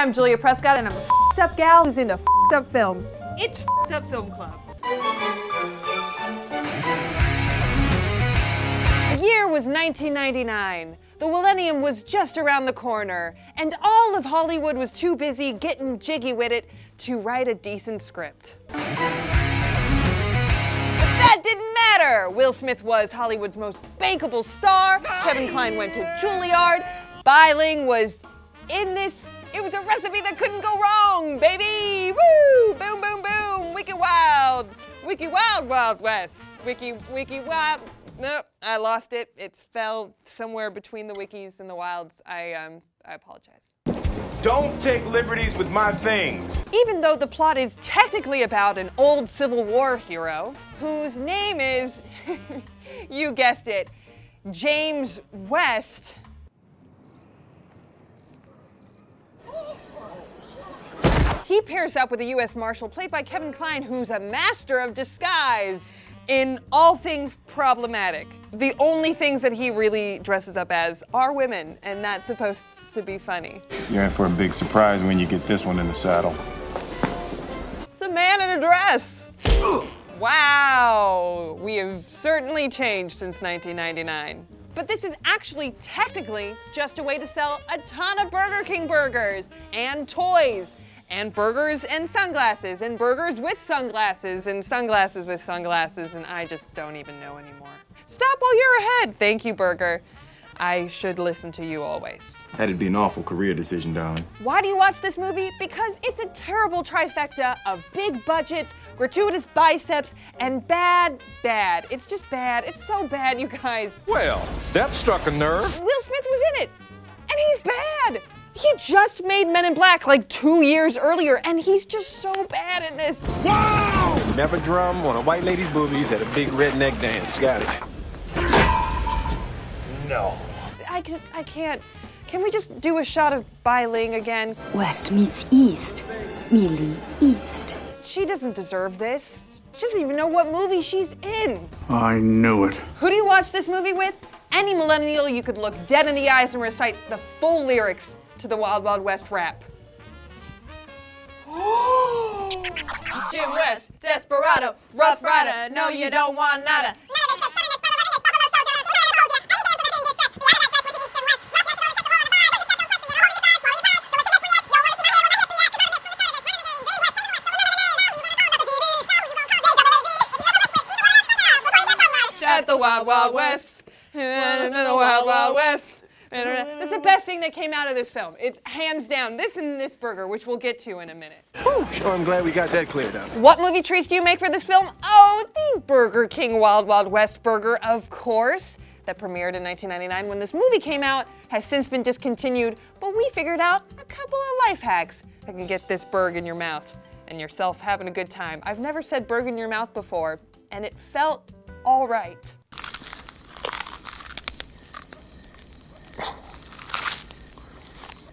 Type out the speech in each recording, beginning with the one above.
I'm Julia Prescott, and I'm a f***ed up gal who's into f***ed up films. It's F***ed Up Film Club. The year was 1999. The millennium was just around the corner, and all of Hollywood was too busy getting jiggy with it to write a decent script. But that didn't matter! Will Smith was Hollywood's most bankable star, Kevin Kline went to Juilliard, Biling was in this. It was a recipe that couldn't go wrong, baby! Woo! Boom, boom, boom! Wiki Wild! Wiki Wild Wild West! Wiki Wild... Nope, I lost it. It fell somewhere between the wikis and the wilds. I apologize. Don't take liberties with my things. Even though the plot is technically about an old Civil War hero, whose name is, you guessed it, James West. He pairs up with a U.S. Marshal played by Kevin Kline, who's a master of disguise in all things problematic. The only things that he really dresses up as are women, and that's supposed to be funny. You're in for a big surprise when you get this one in the saddle. It's a man in a dress. Wow, we have certainly changed since 1999. But this is actually technically just a way to sell a ton of Burger King burgers and toys. And burgers and sunglasses, and burgers with sunglasses, and sunglasses with sunglasses, and I just don't even know anymore. Stop while you're ahead. Thank you, Burger. I should listen to you always. That'd be an awful career decision, darling. Why do you watch this movie? Because it's a terrible trifecta of big budgets, gratuitous biceps, and bad. It's just bad. It's so bad, you guys. Well, that struck a nerve. Will Smith was in it, and he's bad. He just made Men in Black like 2 years earlier, and he's just so bad at this. Wow! Never drum on a white lady's boobies at a big redneck dance. Got it. No. I can't. Can we just do a shot of Biling again? West meets East, merely East. She doesn't deserve this. She doesn't even know what movie she's in. I knew it. Who do you watch this movie with? Any millennial you could look dead in the eyes and recite the full lyrics to the Wild Wild West rap. Jim West, desperado, rough rider, no you don't want nada. At the Wild Wild West, and the Wild Wild West. That's the best thing that came out of this film. It's hands down this and this burger, which we'll get to in a minute. Whew, sure, I'm glad we got that cleared up. What movie treats do you make for this film? Oh, the Burger King Wild Wild West burger, of course. That premiered in 1999 when this movie came out, has since been discontinued, but we figured out a couple of life hacks that can get this burger in your mouth and yourself having a good time. I've never said burger in your mouth before, and it felt all right.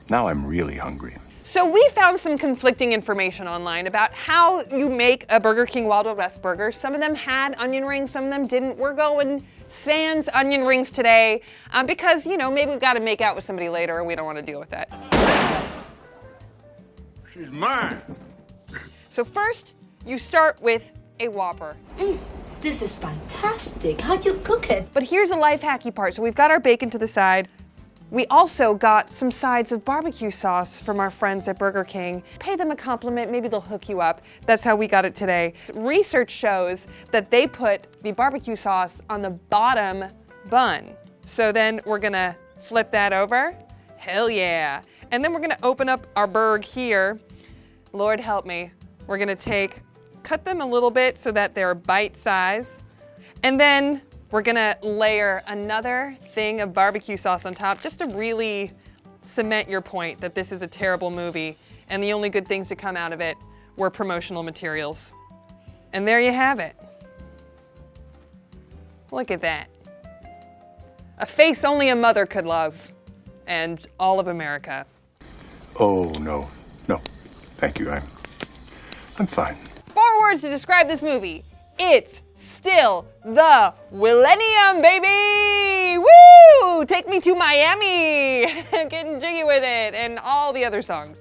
Now I'm really hungry. So we found some conflicting information online about how you make a Burger King Wild Wild West burger. Some of them had onion rings, some of them didn't. We're going sans onion rings today because, you know, maybe we've got to make out with somebody later and we don't want to deal with that. She's mine. So first, you start with a Whopper. This is fantastic. How'd you cook it? But here's a life hacky part. So we've got our bacon to the side. We also got some sides of barbecue sauce from our friends at Burger King. Pay them a compliment, maybe they'll hook you up. That's how we got it today. Research shows that they put the barbecue sauce on the bottom bun. So then we're gonna flip that over. Hell yeah. And then we're gonna open up our burg here. Lord help me. We're gonna cut them a little bit so that they're bite size. And then we're gonna layer another thing of barbecue sauce on top just to really cement your point that this is a terrible movie and the only good things to come out of it were promotional materials. And there you have it. Look at that. A face only a mother could love, and all of America. Oh, no. No. Thank you. I'm fine. 4 words to describe this movie. It's still the millennium, baby! Woo! Take me to Miami! Getting jiggy with it, and all the other songs.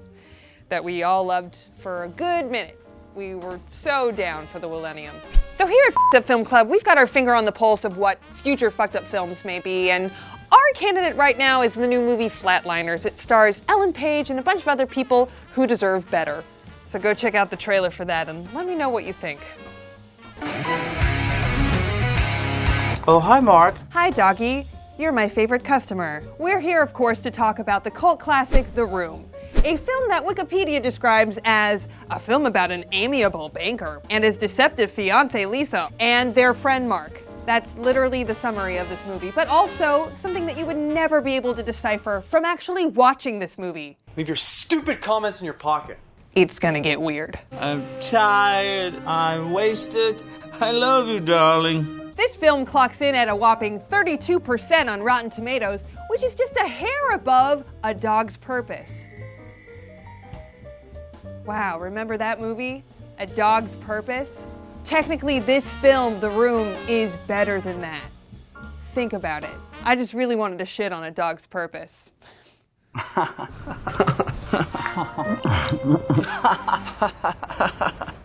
that we all loved for a good minute. We were so down for the Millennium. So here at Fucked Up Film Club, we've got our finger on the pulse of what future fucked up films may be, and our candidate right now is the new movie Flatliners. It stars Ellen Page and a bunch of other people who deserve better. So go check out the trailer for that and let me know what you think. Oh, hi, Mark. Hi, doggy. You're my favorite customer. We're here, of course, to talk about the cult classic, The Room. A film that Wikipedia describes as a film about an amiable banker and his deceptive fiancée Lisa and their friend Mark. That's literally the summary of this movie, but also something that you would never be able to decipher from actually watching this movie. Leave your stupid comments in your pocket. It's gonna get weird. I'm tired. I'm wasted. I love you, darling. This film clocks in at a whopping 32% on Rotten Tomatoes, which is just a hair above A Dog's Purpose. Wow, remember that movie? A Dog's Purpose? Technically, this film, The Room, is better than that. Think about it. I just really wanted to shit on A Dog's Purpose.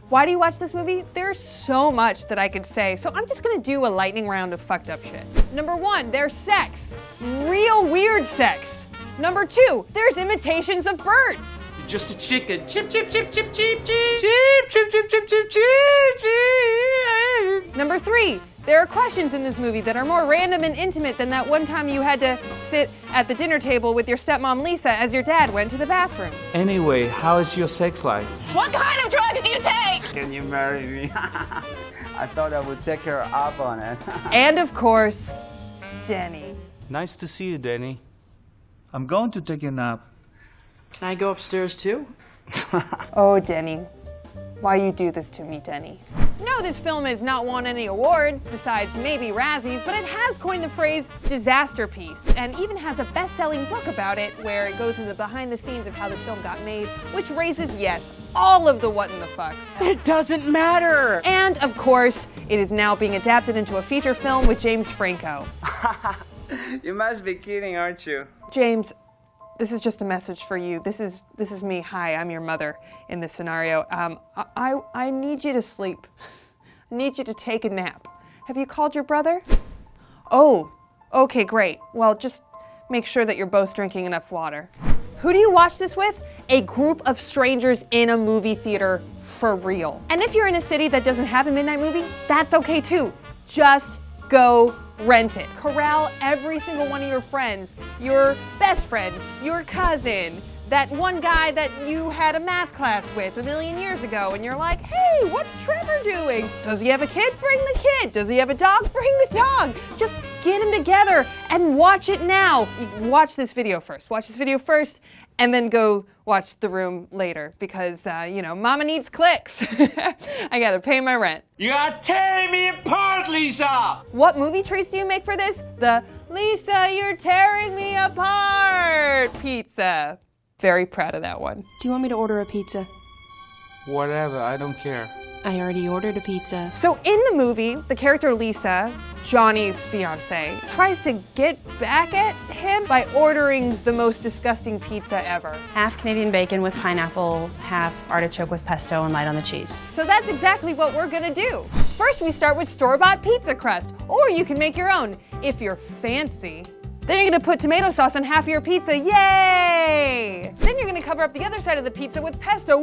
Why do you watch this movie? There's so much that I could say, so I'm just gonna do a lightning round of fucked up shit. Number 1, there's sex. Real weird sex. Number 2, there's imitations of birds. You're just a chicken. Chip, chip, chip, chip, chip, chip. Chip, chip, chip, chip, chip, chip, chip. Number 3, there are questions in this movie that are more random and intimate than that one time you had to sit at the dinner table with your stepmom Lisa as your dad went to the bathroom. Anyway, how is your sex life? What kind of drugs do you take? Can you marry me? I thought I would take her up on it. And of course, Denny. Nice to see you, Danny. I'm going to take a nap. Can I go upstairs too? Oh, Denny. Why you do this to me, Denny? No, this film has not won any awards, besides maybe Razzies, but it has coined the phrase disaster piece, and even has a best-selling book about it where it goes into the behind the scenes of how this film got made, which raises, yes, all of the what in the fucks. It doesn't matter! And, of course, it is now being adapted into a feature film with James Franco. You must be kidding, aren't you? James, this is just a message for you. This is me. Hi, I'm your mother in this scenario. I need you to sleep. I need you to take a nap. Have you called your brother? Oh, okay, great. Well, just make sure that you're both drinking enough water. Who do you watch this with? A group of strangers in a movie theater for real. And if you're in a city that doesn't have a midnight movie, that's okay too. Just go rent it. Corral every single one of your friends, your best friend, your cousin, that one guy that you had a math class with a million years ago, and you're like, hey, what's Trevor doing? Does he have a kid? Bring the kid. Does he have a dog? Bring the dog. Just get them together and watch it now. Watch this video first. Watch this video first, and then go watch The Room later, because, mama needs clicks. I gotta pay my rent. You are tearing me apart, Lisa! What movie treats do you make for this? The Lisa, you're tearing me apart pizza. Very proud of that one. Do you want me to order a pizza? Whatever, I don't care. I already ordered a pizza. So in the movie, the character Lisa, Johnny's fiance, tries to get back at him by ordering the most disgusting pizza ever. Half Canadian bacon with pineapple, half artichoke with pesto and light on the cheese. So that's exactly what we're gonna do. First, we start with store-bought pizza crust, or you can make your own if you're fancy. Then you're gonna put tomato sauce on half of your pizza, yay! Then you're gonna cover up the other side of the pizza with pesto,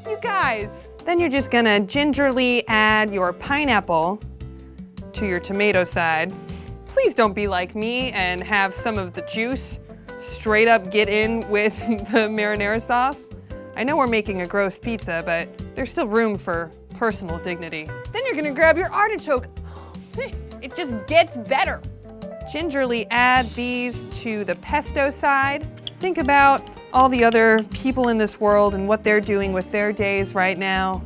you guys. Then you're just gonna gingerly add your pineapple to your tomato side. Please don't be like me and have some of the juice straight up get in with the marinara sauce. I know we're making a gross pizza, but there's still room for personal dignity. Then you're gonna grab your artichoke. It just gets better. Gingerly add these to the pesto side. Think about all the other people in this world and what they're doing with their days right now,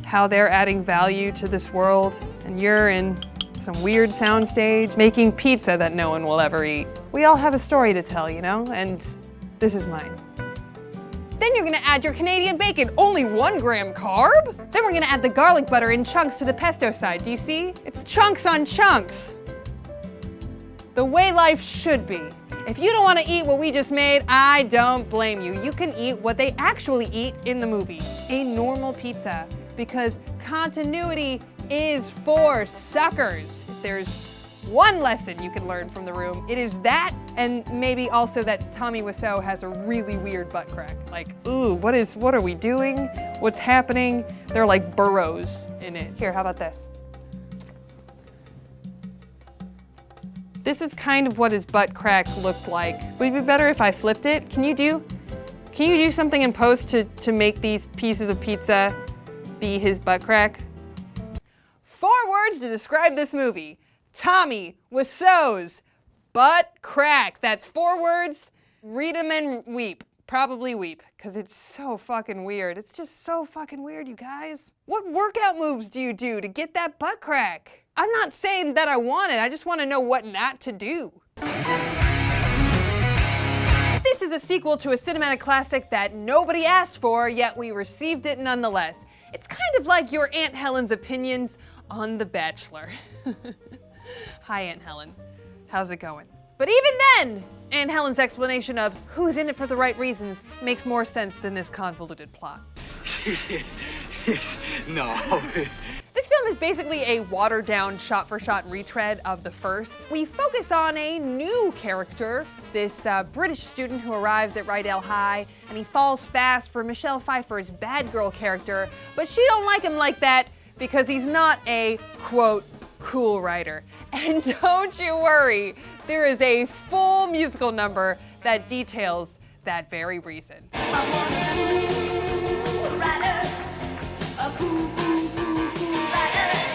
how they're adding value to this world, and you're in some weird soundstage making pizza that no one will ever eat. We all have a story to tell, and this is mine. Then you're gonna add your Canadian bacon, only 1 gram carb. Then we're gonna add the garlic butter in chunks to the pesto side. Do you see? It's chunks on chunks. The way life should be. If you don't want to eat what we just made, I don't blame you. You can eat what they actually eat in the movie, a normal pizza, because continuity is for suckers. If there's one lesson you can learn from The Room, it is that, and maybe also that Tommy Wiseau has a really weird butt crack. Like, ooh, what are we doing? What's happening? They're like burrows in it. Here, how about this? This is kind of what his butt crack looked like. Would it be better if I flipped it? Can you do something in post to make these pieces of pizza be his butt crack? 4 words to describe this movie. Tommy Wiseau's butt crack. That's 4 words. Read them and weep. Probably weep, because it's so fucking weird. It's just so fucking weird, you guys. What workout moves do you do to get that butt crack? I'm not saying that I want it, I just want to know what not to do. This is a sequel to a cinematic classic that nobody asked for, yet we received it nonetheless. It's kind of like your Aunt Helen's opinions on The Bachelor. Hi, Aunt Helen. How's it going? But even then, Aunt Helen's explanation of who's in it for the right reasons makes more sense than this convoluted plot. No. This film is basically a watered-down, shot-for-shot retread of the first. We focus on a new character, this British student who arrives at Rydell High, and he falls fast for Michelle Pfeiffer's bad girl character, but she don't like him like that because he's not a, quote, cool writer. And don't you worry, there is a full musical number that details that very reason.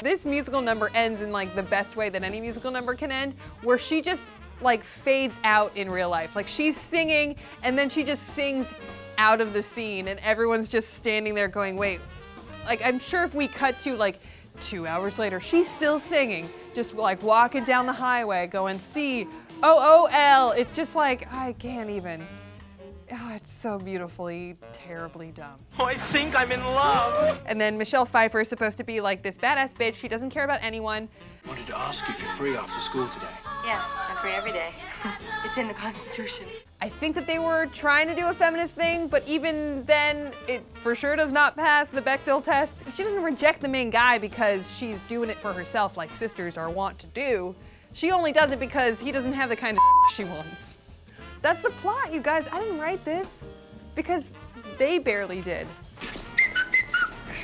This musical number ends in like the best way that any musical number can end, where she just like fades out in real life. Like she's singing and then she just sings out of the scene and everyone's just standing there going, wait, like I'm sure if we cut to like 2 hours later, she's still singing, just like walking down the highway going C-O-O-L. It's just like, I can't even. Oh, it's so beautifully, terribly dumb. Oh, I think I'm in love. And then Michelle Pfeiffer is supposed to be like this badass bitch. She doesn't care about anyone. Wanted to ask if you're free after school today. Yeah, I'm free every day. It's in the Constitution. I think that they were trying to do a feminist thing, but even then, it for sure does not pass the Bechdel test. She doesn't reject the main guy because she's doing it for herself like sisters are wont to do. She only does it because he doesn't have the kind of she wants. That's the plot, you guys. I didn't write this because they barely did.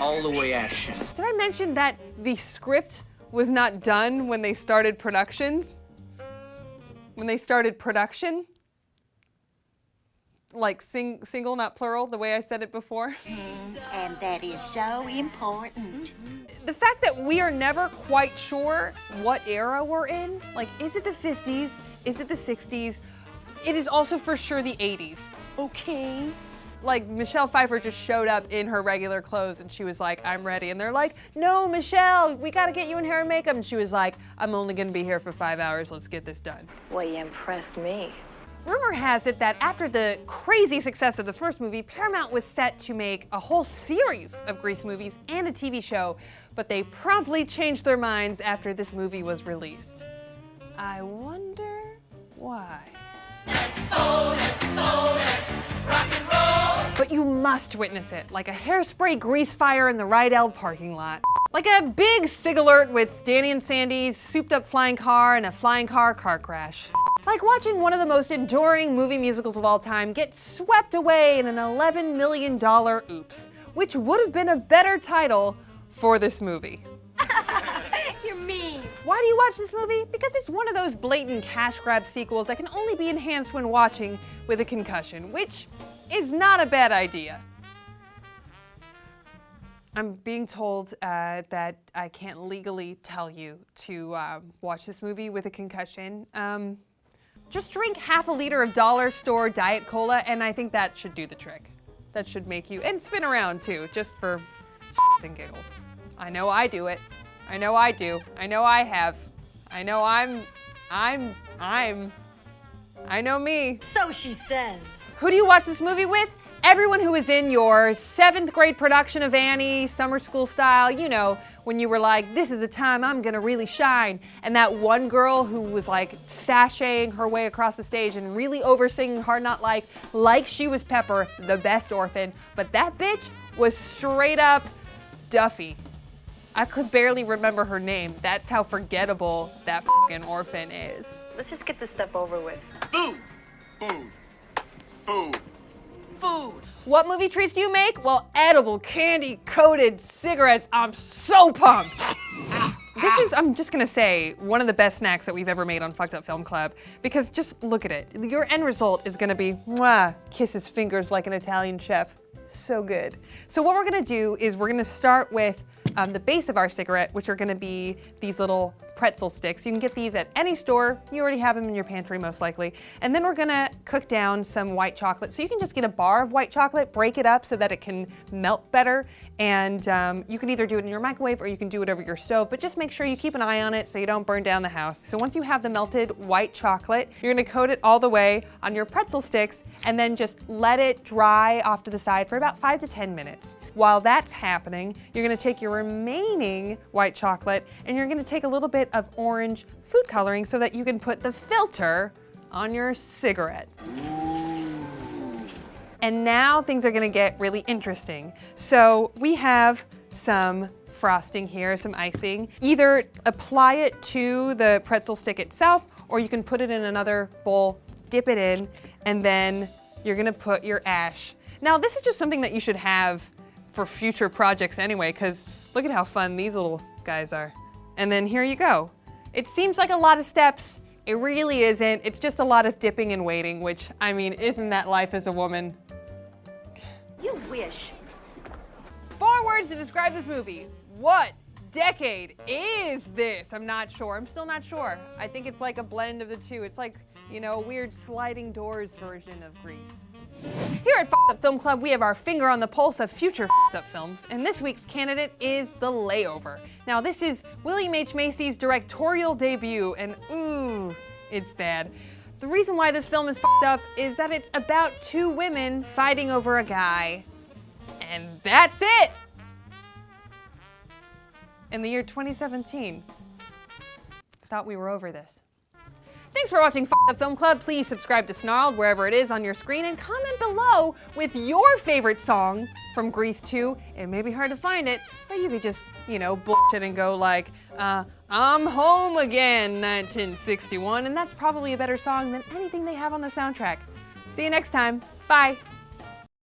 All the way action. Did I mention that the script was not done when they started production? When they started production? Like single, not plural, the way I said it before. And that is so important. The fact that we are never quite sure what era we're in, like is it the 50s, is it the 60s? It is also for sure the 80s. Okay. Like Michelle Pfeiffer just showed up in her regular clothes and she was like, I'm ready. And they're like, no, Michelle, we gotta get you in hair and makeup. And she was like, I'm only gonna be here for 5 hours, let's get this done. Well, you impressed me. Rumor has it that after the crazy success of the first movie, Paramount was set to make a whole series of Grease movies and a TV show, but they promptly changed their minds after this movie was released. I wonder why. But you must witness it, like a hairspray grease fire in the Rydell parking lot. Like a big SIG alert with Danny and Sandy's souped up flying car and a flying car crash. Like watching one of the most enduring movie musicals of all time get swept away in an $11 million oops, which would have been a better title for this movie. You're mean. Why do you watch this movie? Because it's one of those blatant cash grab sequels that can only be enhanced when watching with a concussion, which is not a bad idea. I'm being told that I can't legally tell you to watch this movie with a concussion. Just drink half a liter of dollar store Diet Cola and I think that should do the trick. That should make you, and spin around too, just for shits and giggles. I know I do it. I know I do. I know I have. I know I know me. So she says. Who do you watch this movie with? everyone who was in your 7th grade production of Annie, summer school style, you know, when you were like, this is the time I'm gonna really shine. And that one girl who was like sashaying her way across the stage and really over-singing Hard Not like she was Pepper, the best orphan. But that bitch was straight up Duffy. I could barely remember her name. That's how forgettable that fucking orphan is. Let's just get this stuff over with. Food. Food. Food. Food. What movie treats do you make? Well, edible, candy-coated cigarettes. I'm so pumped. This is, I'm just gonna say, one of the best snacks that we've ever made on Fucked Up Film Club, because just look at it. Your end result is gonna be, mwah, kisses fingers like an Italian chef. So good. So what we're gonna do is we're gonna start with the base of our cigarette, which are gonna be these little pretzel sticks. You can get these at any store. You already have them in your pantry most likely. And then we're gonna cook down some white chocolate. So you can just get a bar of white chocolate, break it up so that it can melt better. And you can either do it in your microwave or you can do it over your stove, but just make sure you keep an eye on it so you don't burn down the house. So once you have the melted white chocolate, you're gonna coat it all the way on your pretzel sticks and then just let it dry off to the side for about 5 to 10 minutes. While that's happening, you're gonna take your remaining white chocolate and you're gonna take a little bit of orange food coloring so that you can put the filter on your cigarette. And now things are gonna get really interesting. So we have some frosting here, some icing. Either apply it to the pretzel stick itself, or you can put it in another bowl, dip it in, and then you're gonna put your ash. Now this is just something that you should have for future projects anyway, because look at how fun these little guys are. And then here you go. It seems like a lot of steps. It really isn't. It's just a lot of dipping and waiting, which, I mean, isn't that life as a woman? You wish. 4 words to describe this movie. What decade is this? I'm not sure. I'm still not sure. I think it's like a blend of the two. It's like, you know, a weird sliding doors version of Grease. Here at Fucked Up Film Club, we have our finger on the pulse of future fucked up films, and this week's candidate is The Layover. Now, this is William H. Macy's directorial debut, and ooh, it's bad. The reason why this film is fucked up is that it's about 2 women fighting over a guy, and that's it! In the year 2017. I thought we were over this. Thanks for watching Fucked Up Film Club. Please subscribe to Snarled wherever it is on your screen and comment below with your favorite song from Grease 2. It may be hard to find it, but you could just, you know, bullshit and go like, I'm home again, 1961, and that's probably a better song than anything they have on the soundtrack. See you next time. Bye.